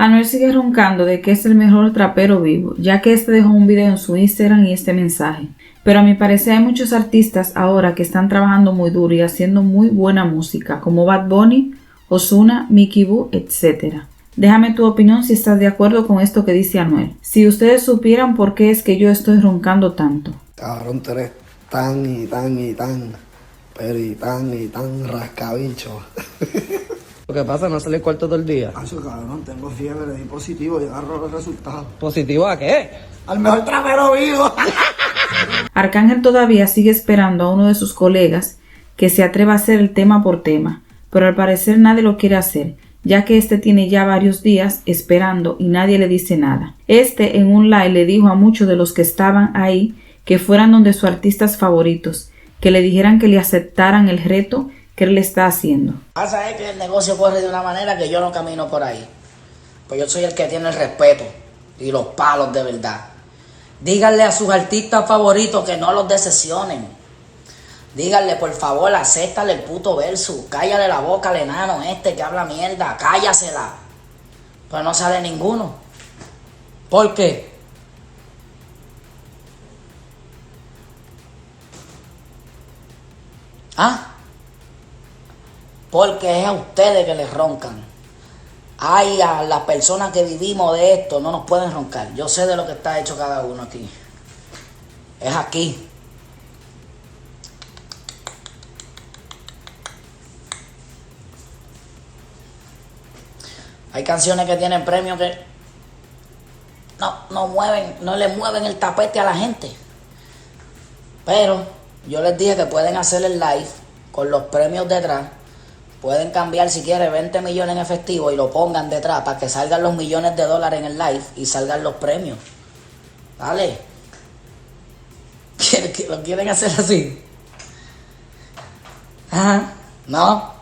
Anuel sigue roncando de que es el mejor trapero vivo, ya que este dejó un video en su Instagram y este mensaje. Pero a mi parecer hay muchos artistas ahora que están trabajando muy duro y haciendo muy buena música, como Bad Bunny, Ozuna, Mickey Boo, etc. Déjame tu opinión si estás de acuerdo con esto que dice Anuel. Si ustedes supieran por qué es que yo estoy roncando tanto. Cabrón, tú eres tan y tan y tan, pero y tan rascabicho. Lo que pasa, no sale el cuarto todo el día. Eso, cabrón, tengo fiebre, le di positivo y agarro los resultados. ¿Positivo a qué? ¡Al mejor trapero vivo! Arcángel todavía sigue esperando a uno de sus colegas que se atreva a hacer el tema por tema, pero al parecer nadie lo quiere hacer, ya que este tiene ya varios días esperando y nadie le dice nada. Este en un live le dijo a muchos de los que estaban ahí que fueran donde sus artistas favoritos, que le dijeran que le aceptaran el reto que él le está haciendo. Pasa es que el negocio corre de una manera que yo no camino por ahí. Pues yo soy el que tiene el respeto y los palos de verdad. Díganle a sus artistas favoritos que no los decepcionen. Díganle, por favor, acéptale el puto verso. Cállale la boca al enano este que habla mierda. Cállasela. Pues no sale ninguno. ¿Por qué? ¿Ah? Porque es a ustedes que les roncan. Ay, a las personas que vivimos de esto no nos pueden roncar. Yo sé de lo que está hecho cada uno aquí. Es aquí. Hay canciones que tienen premios que no le mueven el tapete a la gente. Pero yo les dije que pueden hacer el live con los premios detrás. Pueden cambiar si quieren 20 millones en efectivo y lo pongan detrás para que salgan los millones de dólares en el live y salgan los premios. ¿Vale? ¿Lo quieren hacer así? Ajá. ¿No?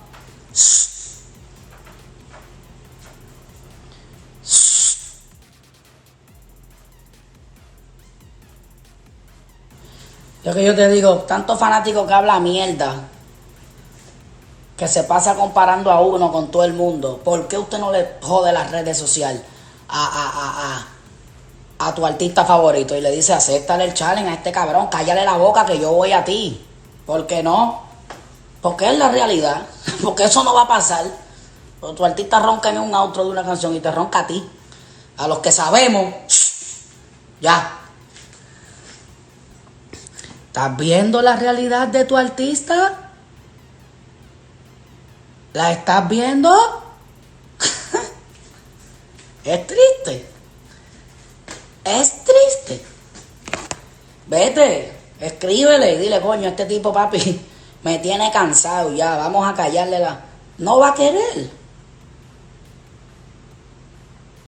Lo que yo te digo, tanto fanático que habla mierda, que se pasa comparando a uno con todo el mundo. ¿Por qué usted no le jode las redes sociales a tu artista favorito y le dice, acéptale el challenge a este cabrón, cállale la boca que yo voy a ti? ¿Por qué no? Porque es la realidad. Porque eso no va a pasar. Pero tu artista ronca en un outro de una canción y te ronca a ti. A los que sabemos, ya. ¿Estás viendo la realidad de tu artista? ¿La estás viendo? Es triste. Es triste. Vete, escríbele y dile, coño, este tipo, papi, me tiene cansado ya. Vamos a callarle la... No va a querer.